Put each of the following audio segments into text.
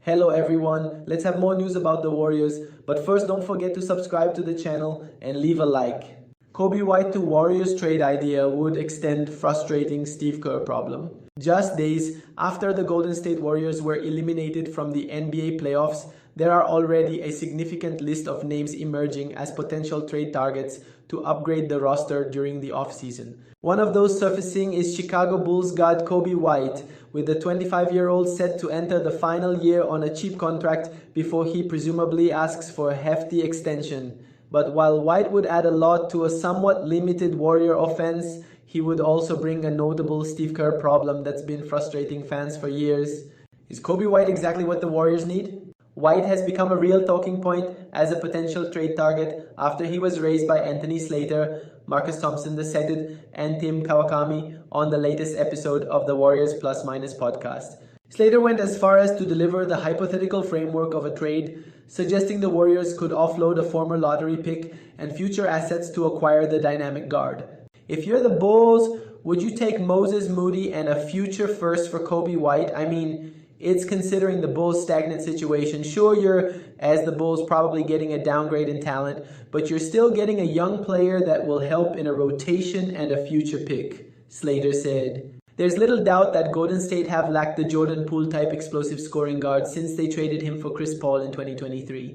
Hello everyone, let's have more news about the Warriors, but first don't forget to subscribe to the channel and leave a like. Kobe White to Warriors trade idea would extend frustrating Steve Kerr problem. Just days after the Golden State Warriors were eliminated from the NBA playoffs, there are already a significant list of names emerging as potential trade targets to upgrade the roster during the offseason. One of those surfacing is Chicago Bulls guard Kobe White, with the 25-year-old set to enter the final year on a cheap contract before he presumably asks for a hefty extension. But while White would add a lot to a somewhat limited Warrior offense, he would also bring a notable Steve Kerr problem that's been frustrating fans for years. Is Kobe White exactly what the Warriors need? White has become a real talking point as a potential trade target after he was raised by Anthony Slater, Marcus Thompson II, and Tim Kawakami on the latest episode of the Warriors Plus Minus podcast. Slater went as far as to deliver the hypothetical framework of a trade, suggesting the Warriors could offload a former lottery pick and future assets to acquire the dynamic guard. If you're the Bulls, would you take Moses Moody and a future first for Kobe White? I mean, it's considering the Bulls' stagnant situation. Sure, you're, as the Bulls, probably getting a downgrade in talent, but you're still getting a young player that will help in a rotation and a future pick, Slater said. There's little doubt that Golden State have lacked the Jordan Poole-type explosive scoring guard since they traded him for Chris Paul in 2023.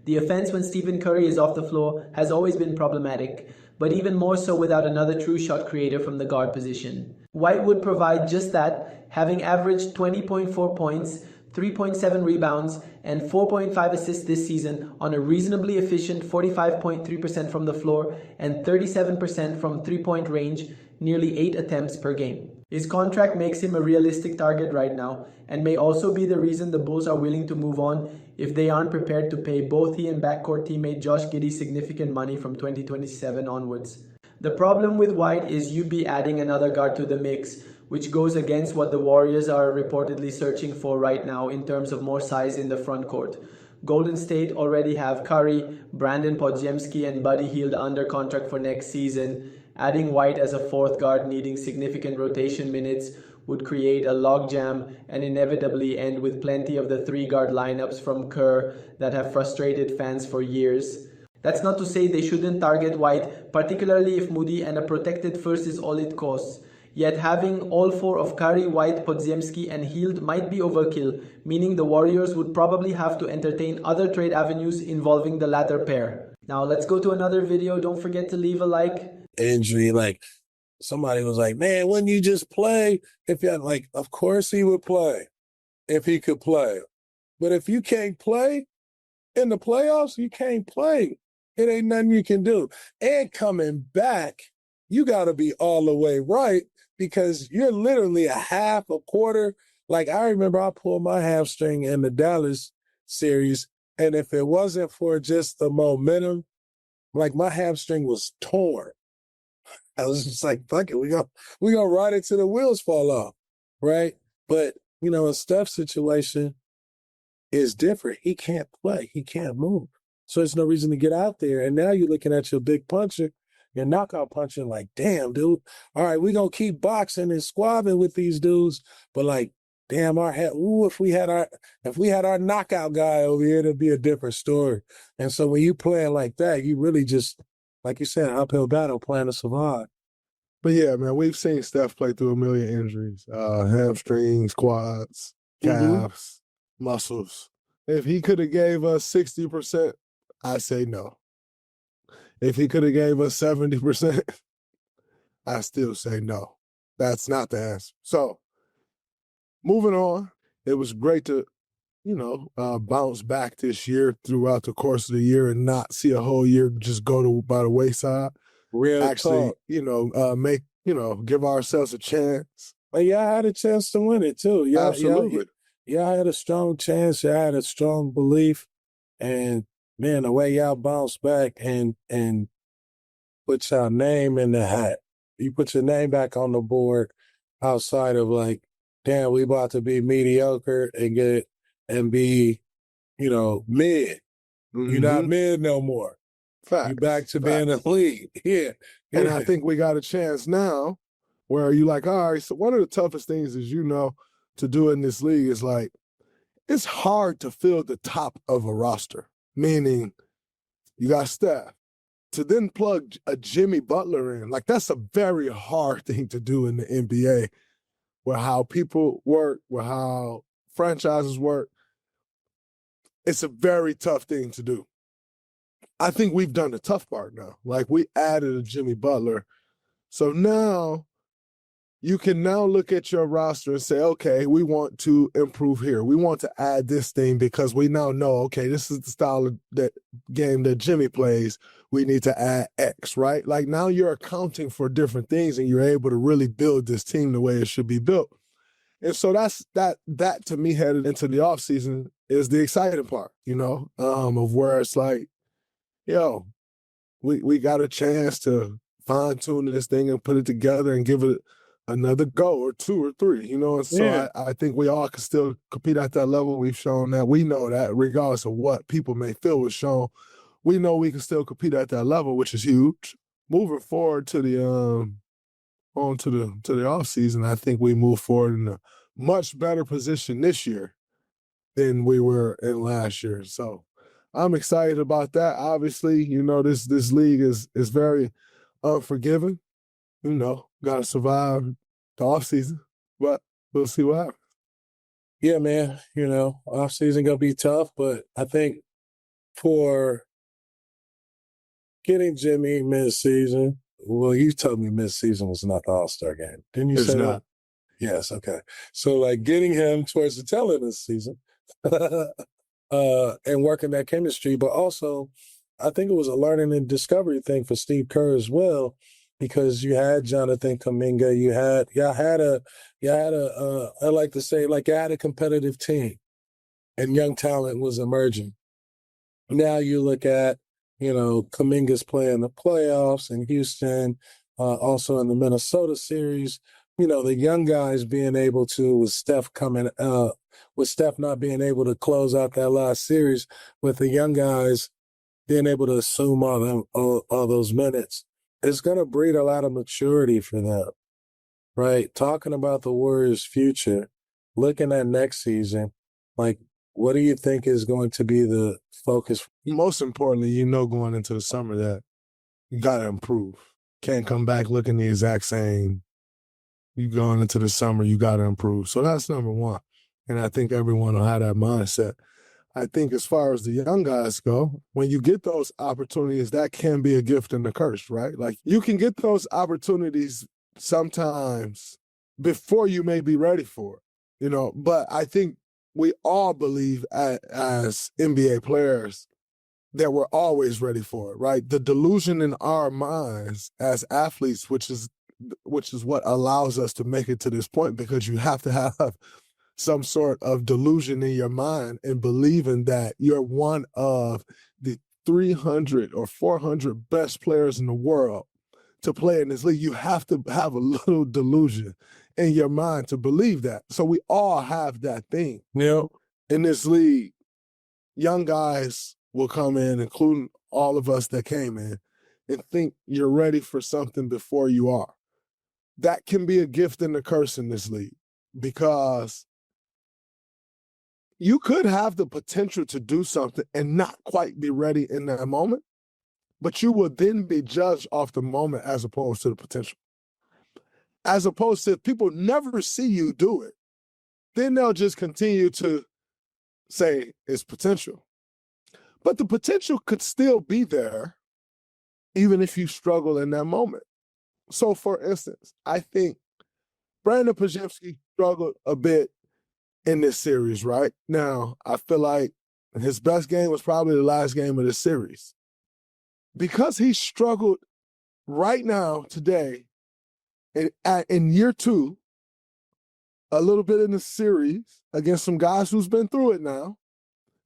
The offense when Stephen Curry is off the floor has always been problematic, but even more so without another true shot creator from the guard position. White would provide just that, having averaged 20.4 points, 3.7 rebounds, and 4.5 assists this season on a reasonably efficient 45.3% from the floor and 37% from three-point range, nearly 8 attempts per game. His contract makes him a realistic target right now, and may also be the reason the Bulls are willing to move on if they aren't prepared to pay both he and backcourt teammate Josh Giddey significant money from 2027 onwards. The problem with White is you'd be adding another guard to the mix, which goes against what the Warriors are reportedly searching for right now in terms of more size in the front court. Golden State already have Curry, Brandon Podziemski, and Buddy Hield under contract for next season. Adding White as a fourth guard needing significant rotation minutes would create a logjam and inevitably end with plenty of the three-guard lineups from Kerr that have frustrated fans for years. That's not to say they shouldn't target White, particularly if Moody and a protected first is all it costs. Yet having all four of Curry, White, Podziemski, and Hield might be overkill, meaning the Warriors would probably have to entertain other trade avenues involving the latter pair. Now let's go to another video. Don't forget to leave a like. Injury, like somebody was like, man, wouldn't you just play if you had, like, of course he would play if he could play. But if you can't play in the playoffs, you can't play. It ain't nothing you can do. And coming back, you got to be all the way right because you're literally a half, a quarter. Like, I remember I pulled my hamstring in the Dallas series, and if it wasn't for just the momentum, like, my hamstring was torn. I was just like, fuck it, we gonna ride it till the wheels fall off, right? But, you know, a Steph's situation is different. He can't play. He can't move. So there's no reason to get out there. And now you're looking at your big puncher, your knockout puncher, like, damn, dude, all right, we gonna keep boxing and squabbing with these dudes, but like, damn, if we had our knockout guy over here, it'd be a different story. And so when you playing like that, you really just, like you said, uphill battle playing to survive. But yeah, man, we've seen Steph play through a million injuries, hamstrings, quads, calves, muscles. If he could have gave us 60%, I say no. If he could have gave us 70%, I still say no. That's not the answer. So, moving on, it was great to, bounce back this year throughout the course of the year and not see a whole year just go by the wayside. Actually, give ourselves a chance. But y'all had a chance to win it too. Absolutely. Y'all had a strong chance. Y'all had a strong belief. And man, the way y'all bounced back and put your name in the hat. You put your name back on the board outside of like, damn, we about to be mediocre and be, mid. Mm-hmm. You're not mid no more. Facts. You're back to being a lead. Yeah. And I think we got a chance now where you like, all right, so one of the toughest things is, to do in this league is like, it's hard to fill the top of a roster, meaning you got Steph. To then plug a Jimmy Butler in, like that's a very hard thing to do in the NBA, where how people work, where how franchises work. It's a very tough thing to do. I think we've done the tough part now. Like we added a Jimmy Butler. So now you can now look at your roster and say, okay, we want to improve here. We want to add this thing because we now know, okay, this is the style of that game that Jimmy plays. We need to add X, right? Like now you're accounting for different things and you're able to really build this team the way it should be built. And so that to me headed into the offseason is the exciting part, of where it's like, yo, we got a chance to fine tune this thing and put it together and give it another go or two or three, And so I think we all can still compete at that level. We've shown that. We know that regardless of what people may feel was shown, we know we can still compete at that level, which is huge. Moving forward to the on to the off season, I think we move forward in a much better position this year than we were in last year. So I'm excited about that. Obviously, this league is very unforgiving. Got to survive the offseason, but we'll see what happens. Yeah, man, offseason going to be tough, but I think for getting Jimmy mid-season, well, you told me mid-season was not the All-Star game. Didn't you say not. that? Yes, okay. So, getting him towards the tail end of the season and working that chemistry, but also I think it was a learning and discovery thing for Steve Kerr as well, because you had Jonathan Kuminga, I like to say, you had a competitive team and young talent was emerging. Now you look at, Kuminga's playing the playoffs in Houston, also in the Minnesota series. The young guys being able to, with Steph not being able to close out that last series, with the young guys being able to assume all those minutes, it's going to breed a lot of maturity for them, right? Talking about the Warriors' future, looking at next season, what do you think is going to be the focus? Most importantly, going into the summer that you got to improve. Can't come back looking the exact same. You going into the summer, you got to improve. So that's number one. And I think everyone will have that mindset. I think as far as the young guys go, when you get those opportunities, that can be a gift and a curse, right? Like you can get those opportunities sometimes before you may be ready for it, But I think we all believe as NBA players that we're always ready for it, right? The delusion in our minds as athletes, which is what allows us to make it to this point, because you have to have some sort of delusion in your mind and believing that you're one of the 300 or 400 best players in the world to play in this league. You have to have a little delusion in your mind to believe that. So we all have that thing. In this league, young guys will come in, including all of us that came in, and think you're ready for something before you are. That can be a gift and a curse in this league, because you could have the potential to do something and not quite be ready in that moment, but you will then be judged off the moment as opposed to the potential. As opposed to, if people never see you do it, then they'll just continue to say it's potential. But the potential could still be there even if you struggle in that moment. So, for instance, I think Brandon Podziemski struggled a bit in this series, right? Now, I feel like his best game was probably the last game of the series. Because he struggled right now, today, in year two, a little bit in the series against some guys who's been through it now,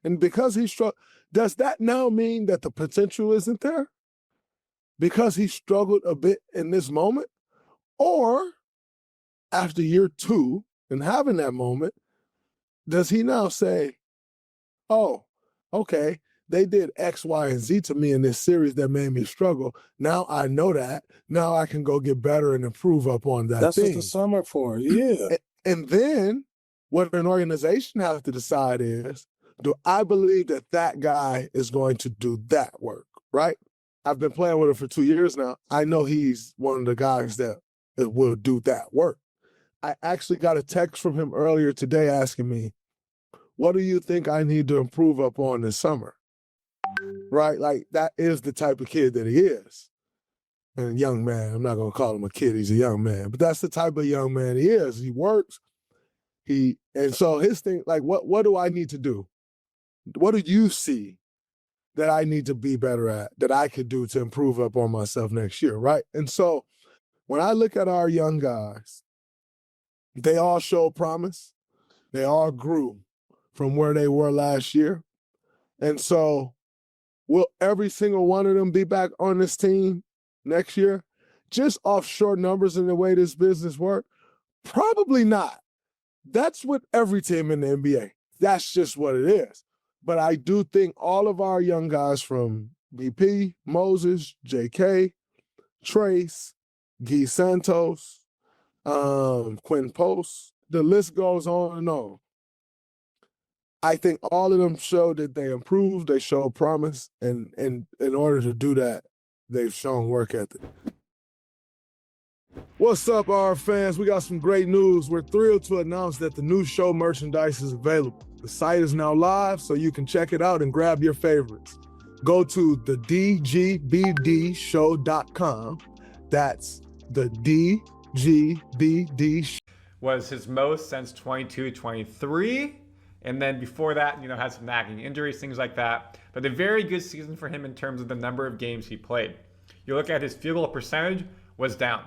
and because he struggled, does that now mean that the potential isn't there? Because he struggled a bit in this moment? Or after year two and having that moment, does he now say, oh, okay, they did X, Y, and Z to me in this series that made me struggle. Now I know that. Now I can go get better and improve upon that That's thing. what the summer for, yeah. And then What an organization has to decide is, do I believe that that guy is going to do that work, right? I've been playing with him for 2 years now. I know he's one of the guys that will do that work. I actually got a text from him earlier today asking me, what do you think I need to improve upon this summer? Right? Like, that is the type of kid that he is. And young man, I'm not going to call him a kid, he's a young man, but that's the type of young man he is. He works. And so his thing, like, what do I need to do? What do you see that I need to be better at, that I could do to improve up on myself next year, right? And so when I look at our young guys, they all show promise. They all grew from where they were last year. And so will every single one of them be back on this team next year? Just off short numbers and the way this business works? Probably not. That's with every team in the NBA. That's just what it is. But I do think all of our young guys from BP, Moses, JK, Trace, Guy Santos, Quinn Post, the list goes on and on. I think all of them showed that they improved, they showed promise, and in order to do that, they've shown work ethic. What's up, our fans? We got some great news. We're thrilled to announce that the new show merchandise is available. The site is now live, so you can check it out and grab your favorites. Go to the dgbdshow.com. That's the dgbd. Was his most since 22-23. And then before that, had some nagging injuries, things like that. But a very good season for him in terms of the number of games he played. You look at his field goal percentage was down,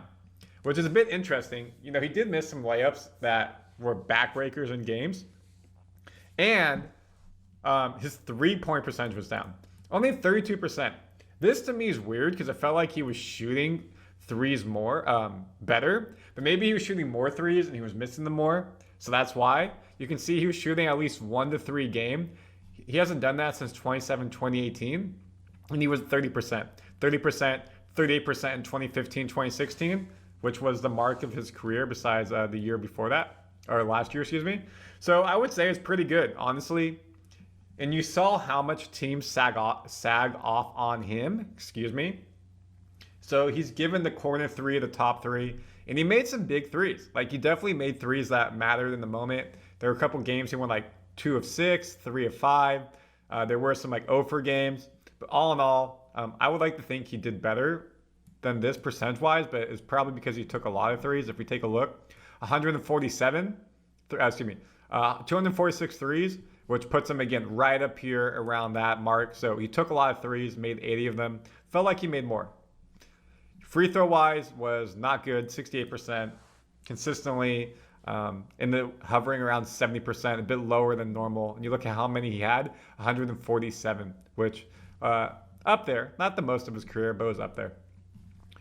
which is a bit interesting. He did miss some layups that were backbreakers in games. And his three-point percentage was down. Only 32%. This to me is weird because it felt like he was shooting threes more, better. But maybe he was shooting more threes and he was missing them more. So that's why. You can see he was shooting at least 1 to 3 game. He hasn't done that since 2018. And he was 30%. 30%, 38% in 2015, 2016, which was the mark of his career besides the year before that. Or last year, excuse me. So I would say it's pretty good, honestly. And you saw how much teams sag off on him, So he's given the corner three, the top three, and he made some big threes. Like, he definitely made threes that mattered in the moment. There were a couple games he won like 2 of 6, 3 of 5. There were some like 0 for games. But all in all, I would like to think he did better than this percentage-wise, but it's probably because he took a lot of threes. If we take a look, 246 threes, which puts him again right up here around that mark. So he took a lot of threes, made 80 of them. Felt like he made more. Free throw wise was not good, 68%, consistently hovering around 70%, a bit lower than normal. And you look at how many he had, 147, which up there, not the most of his career, but was up there.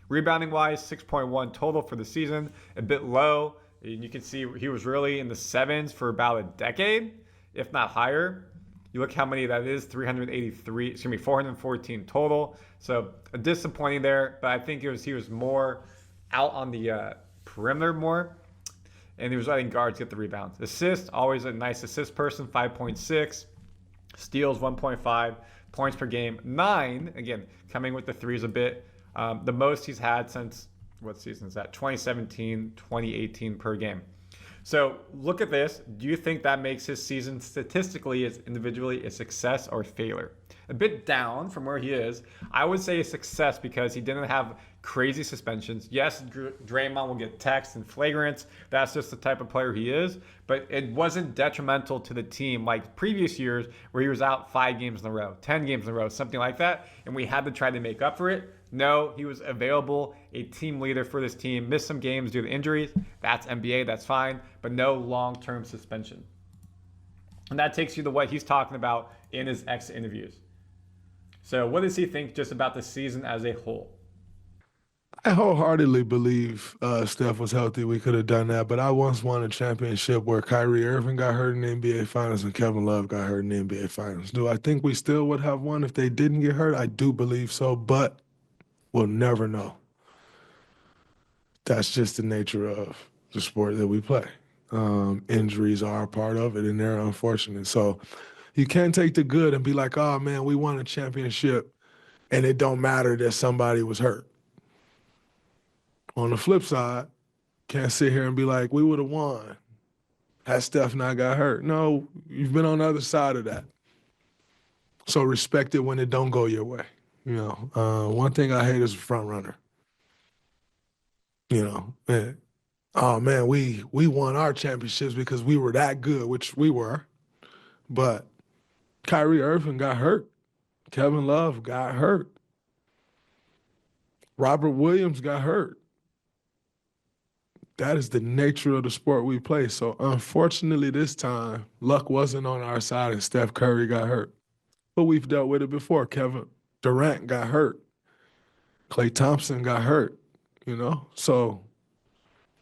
Rebounding wise, 6.1 total for the season, a bit low. You can see he was really in the 7s for about a decade, if not higher. You look how many that is, 414 total. So disappointing there, but I think he was more out on the perimeter more, and he was letting guards get the rebounds. Assists, always a nice assist person, 5.6. Steals, 1.5. Points per game, 9. Again, coming with the threes a bit. The most he's had since, what season is that? 2017, 2018 per game. So look at this. Do you think that makes his season statistically as individually a success or a failure? A bit down from where he is. I would say a success because he didn't have crazy suspensions. Yes, Draymond will get texts and flagrants. That's just the type of player he is. But it wasn't detrimental to the team like previous years where he was out 5 games in a row, 10 games in a row, something like that. And we had to try to make up for it. No, he was available, a team leader for this team, missed some games due to injuries. That's NBA, that's fine, but no long-term suspension. And that takes you to what he's talking about in his exit interviews. So what does he think just about the season as a whole? I wholeheartedly believe Steph was healthy. We could have done that, but I once won a championship where Kyrie Irving got hurt in the NBA Finals and Kevin Love got hurt in the NBA Finals. Do I think we still would have won if they didn't get hurt? I do believe so, but we'll never know. That's just the nature of the sport that we play. Injuries are a part of it, and they're unfortunate. So you can't take the good and be like, oh, man, we won a championship, and it don't matter that somebody was hurt. On the flip side, can't sit here and be like, we would have won had Steph not got hurt. No, you've been on the other side of that. So respect it when it don't go your way. You know, one thing I hate is a front runner. You know, oh man, we won our championships because we were that good, which we were. But Kyrie Irving got hurt. Kevin Love got hurt. Robert Williams got hurt. That is the nature of the sport we play. So unfortunately this time, luck wasn't on our side and Steph Curry got hurt. But we've dealt with it before. Kevin Durant got hurt. Klay Thompson got hurt, you know? So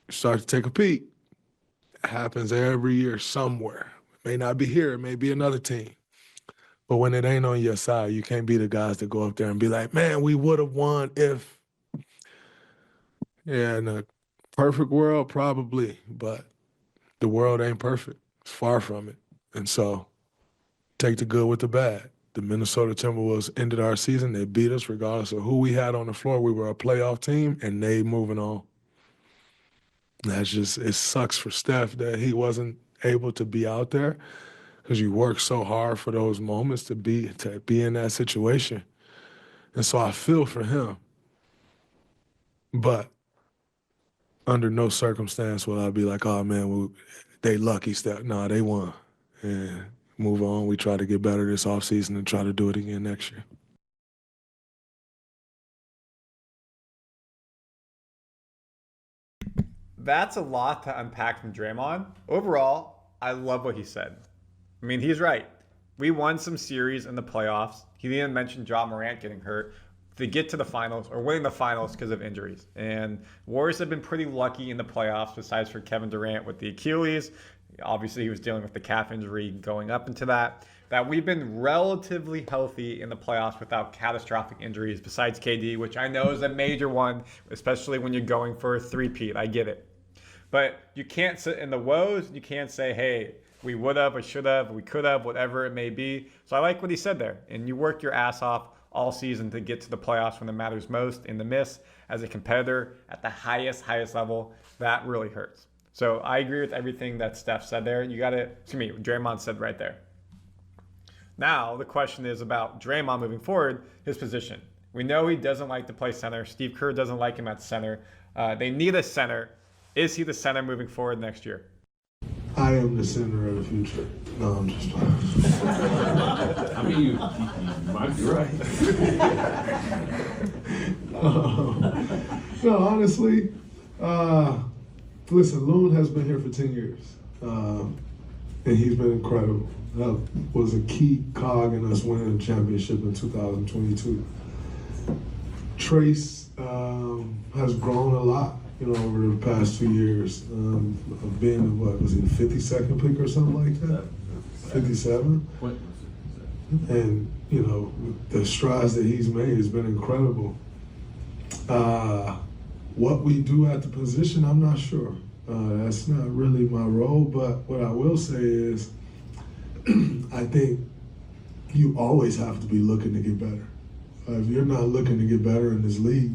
you start to take a peek. It happens every year somewhere. It may not be here. It may be another team. But when it ain't on your side, you can't be the guys that go up there and be like, man, we would have won if. Yeah, in a perfect world, probably. But the world ain't perfect. It's far from it. And so take the good with the bad. The Minnesota Timberwolves ended our season. They beat us regardless of who we had on the floor. We were a playoff team, and they moving on. That's just, it sucks for Steph that he wasn't able to be out there because you work so hard for those moments to be in that situation. And so I feel for him. But under no circumstance will I be like, oh, man, they lucky Steph. No, they won. And move on. We try to get better this offseason and try to do it again next year. That's a lot to unpack from Draymond. Overall, I love what he said. I mean, he's right. We won some series in the playoffs. He didn't mention Ja Morant getting hurt to get to the finals or winning the finals because of injuries. And Warriors have been pretty lucky in the playoffs, besides for Kevin Durant with the Achilles. Obviously, he was dealing with the calf injury going up into that we've been relatively healthy in the playoffs without catastrophic injuries, besides KD, which I know is a major one, especially when you're going for a three-peat. I get it. But you can't sit in the woes. You can't say, hey, we would have, or should have, we could have, whatever it may be. So I like what he said there. And you work your ass off all season to get to the playoffs when it matters most. In the miss, as a competitor at the highest level, that really hurts. So I agree with everything that Steph said there. Draymond said right there. Now the question is about Draymond moving forward, his position. We know he doesn't like to play center. Steve Kerr doesn't like him at center. They need a center. Is he the center moving forward next year? I am the center of the future. No, I'm just playing. I mean, you might be right. No, honestly, listen, Loon has been here for 10 years, and he's been incredible. That was a key cog in us winning the championship in 2022. Trace has grown a lot, over the past 2 years. Of being, was he the 52nd pick or something like that? 57? And, the strides that he's made has been incredible. What we do at the position, I'm not sure. That's not really my role, but what I will say is I think you always have to be looking to get better. If you're not looking to get better in this league,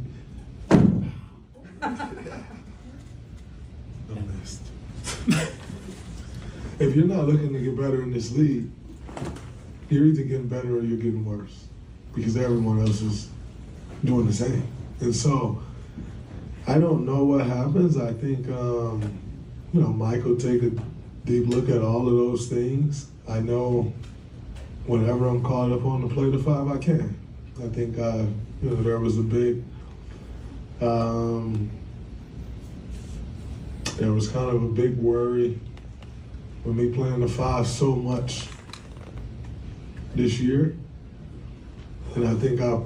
if you're not looking to get better in this league, you're either getting better or you're getting worse because everyone else is doing the same. And so I don't know what happens. I think, Mike will take a deep look at all of those things. I know whenever I'm called upon to play the five, I can. I think, there was a big, there was kind of a big worry with me playing the five so much this year. And I think I've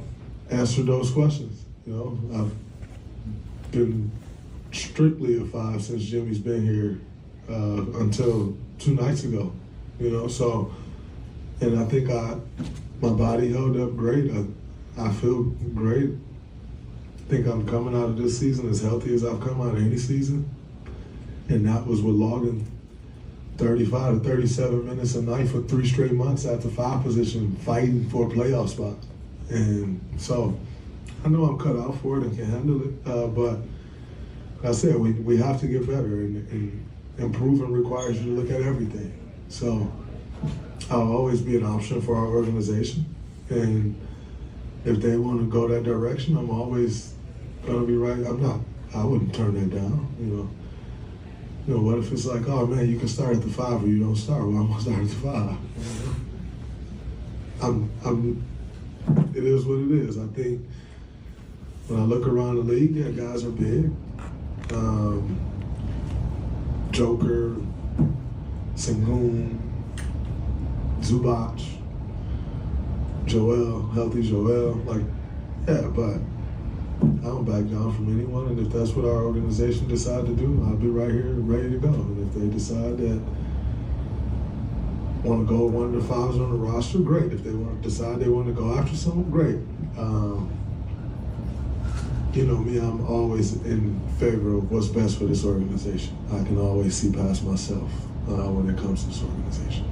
answered those questions. I've been strictly a five since Jimmy's been here until 2 nights ago. So, and I think my body held up great. I feel great. I think I'm coming out of this season as healthy as I've come out of any season. And that was with logging 35 to 37 minutes a night for 3 straight months at the 5 position, fighting for a playoff spot. And so I know I'm cut out for it and can handle it, but like I said, we have to get better, and improving requires you to look at everything. So I'll always be an option for our organization, and if they want to go that direction, I'm always gonna be right. I wouldn't turn that down, You know, what if it's like, oh man, you can start at the 5 or you don't start? Well, I'm gonna start at the 5. It is what it is. I think when I look around the league, yeah, guys are big. Joker, Sengun, Zubac, healthy Joel, but I don't back down from anyone, and if that's what our organization decide to do, I'll be right here ready to go. And if they decide that want to go one of the 5s on the roster, great. If they decide they want to go after someone, great. You know me, I'm always in favor of what's best for this organization. I can always see past myself when it comes to this organization.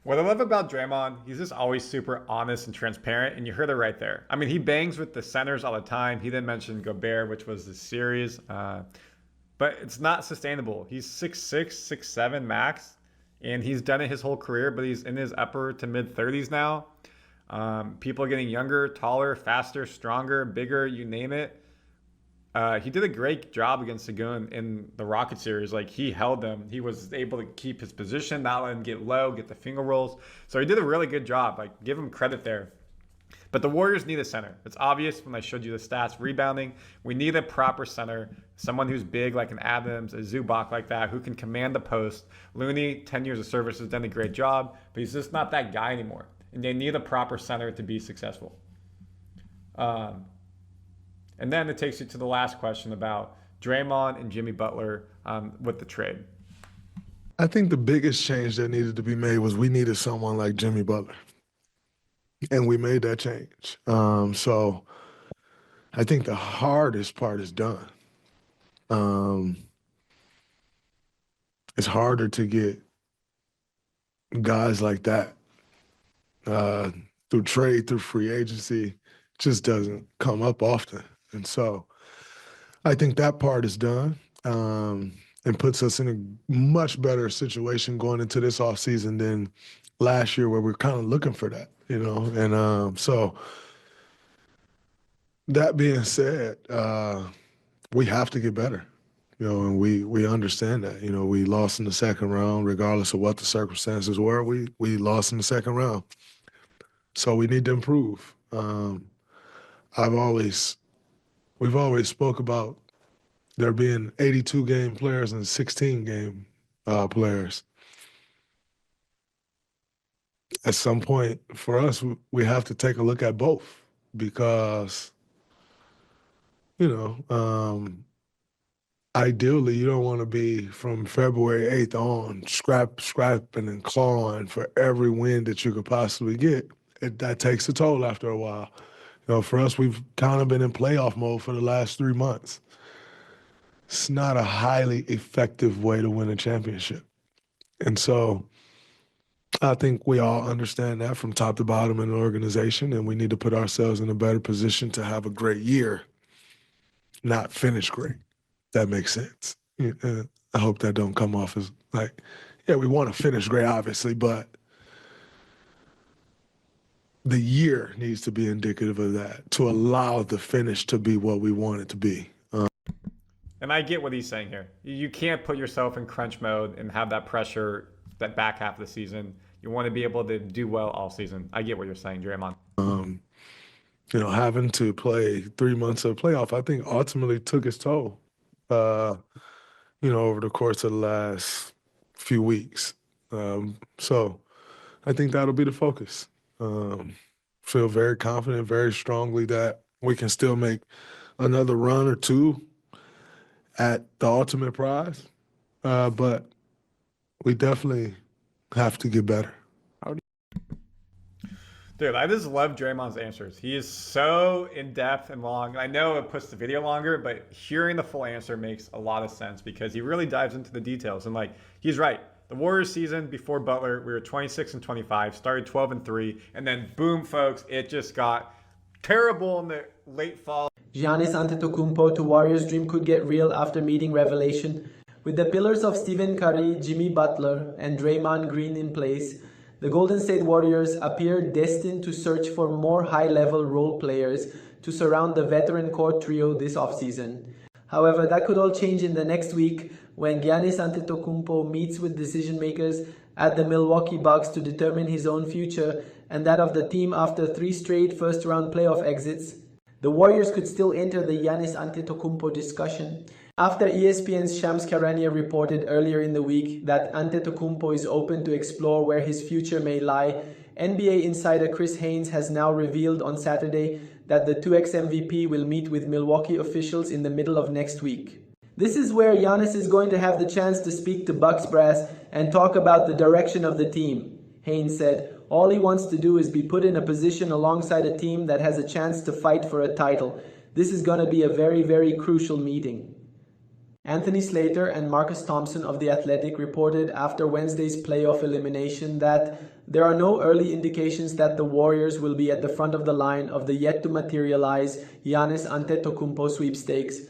What I love about Draymond, he's just always super honest and transparent, and you heard it right there. I mean, he bangs with the centers all the time. He didn't mention Gobert, which was the series, but it's not sustainable. He's 6'6", 6'7", max, and he's done it his whole career, but he's in his upper to mid-30s now. People are getting younger, taller, faster, stronger, bigger, you name it. He did a great job against Sengun in the Rocket series. Like, he held them. He was able to keep his position, not let him get low, get the finger rolls. So he did a really good job. Like, give him credit there. But the Warriors need a center. It's obvious when I showed you the stats. Rebounding, we need a proper center. Someone who's big like an Adams, a Zubac like that, who can command the post. Looney, 10 years of service, has done a great job, but he's just not that guy anymore. And they need a proper center to be successful. And then it takes you to the last question about Draymond and Jimmy Butler with the trade. I think the biggest change that needed to be made was we needed someone like Jimmy Butler. And we made that change. So I think the hardest part is done. It's harder to get guys like that through trade, through free agency. Just doesn't come up often. And so I think that part is done and puts us in a much better situation going into this offseason than last year, where we're kind of looking for that, And so that being said, we have to get better, and we understand that. We lost in the second round, regardless of what the circumstances were. We lost in the second round. So we need to improve. We've always spoke about there being 82-game players and 16-game players. At some point, for us, we have to take a look at both, because, ideally, you don't want to be from February 8th on scrapping and clawing for every win that you could possibly get. That takes a toll after a while. For us, we've kind of been in playoff mode for the last 3 months. It's not a highly effective way to win a championship. And so I think we all understand that from top to bottom in the organization, and we need to put ourselves in a better position to have a great year, not finish great. That makes sense. I hope that don't come off as like, yeah, we want to finish great, obviously, but the year needs to be indicative of that to allow the finish to be what we want it to be. And I get what he's saying here. You can't put yourself in crunch mode and have that pressure that back half of the season. You want to be able to do well all season. I get what you're saying, Draymond. Having to play 3 months of playoff, I think ultimately took its toll, over the course of the last few weeks. So I think that'll be the focus. Feel very confident, very strongly that we can still make another run or two at the ultimate prize. But we definitely have to get better. Dude, I just love Draymond's answers. He is so in-depth and long. I know it puts the video longer, but hearing the full answer makes a lot of sense because he really dives into the details. And he's right. The Warriors season before Butler, we were 26 and 25, started 12 and 3, and then boom, folks, it just got terrible in the late fall. Giannis Antetokounmpo to Warriors dream could get real after meeting revelation. With the pillars of Stephen Curry, Jimmy Butler, and Draymond Green in place, the Golden State Warriors appear destined to search for more high-level role players to surround the veteran core trio this offseason. However, that could all change in the next week when Giannis Antetokounmpo meets with decision-makers at the Milwaukee Bucks to determine his own future and that of the team after 3 straight first-round playoff exits. The Warriors could still enter the Giannis Antetokounmpo discussion after ESPN's Shams Charania reported earlier in the week that Antetokounmpo is open to explore where his future may lie. NBA insider Chris Haynes has now revealed on Saturday that the 2x MVP will meet with Milwaukee officials in the middle of next week. This is where Giannis is going to have the chance to speak to Bucks brass and talk about the direction of the team. Haynes said, all he wants to do is be put in a position alongside a team that has a chance to fight for a title. This is going to be a very, very crucial meeting. Anthony Slater and Marcus Thompson of The Athletic reported after Wednesday's playoff elimination that there are no early indications that the Warriors will be at the front of the line of the yet-to-materialize Giannis Antetokounmpo sweepstakes.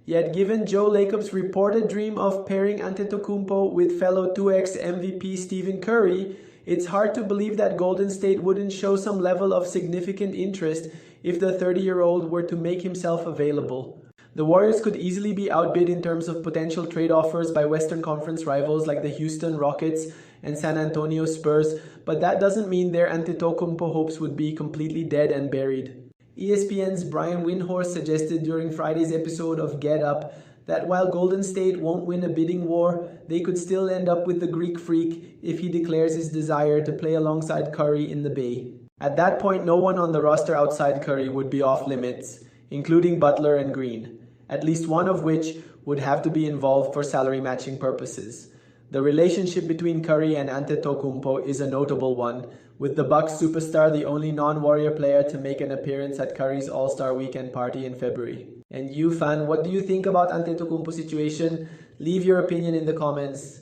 Yet given Joe Lacob's reported dream of pairing Antetokounmpo with fellow 2x MVP Stephen Curry, it's hard to believe that Golden State wouldn't show some level of significant interest if the 30-year-old were to make himself available. The Warriors could easily be outbid in terms of potential trade offers by Western Conference rivals like the Houston Rockets and San Antonio Spurs, but that doesn't mean their Antetokounmpo hopes would be completely dead and buried. ESPN's Brian Windhorst suggested during Friday's episode of Get Up that while Golden State won't win a bidding war, they could still end up with the Greek Freak if he declares his desire to play alongside Curry in the Bay. At that point, no one on the roster outside Curry would be off limits, including Butler and Green, at least one of which would have to be involved for salary matching purposes. The relationship between Curry and Antetokounmpo is a notable one, with the Bucks superstar the only non-Warrior player to make an appearance at Curry's All-Star Weekend party in February. And you, fan, what do you think about Antetokounmpo's situation? Leave your opinion in the comments.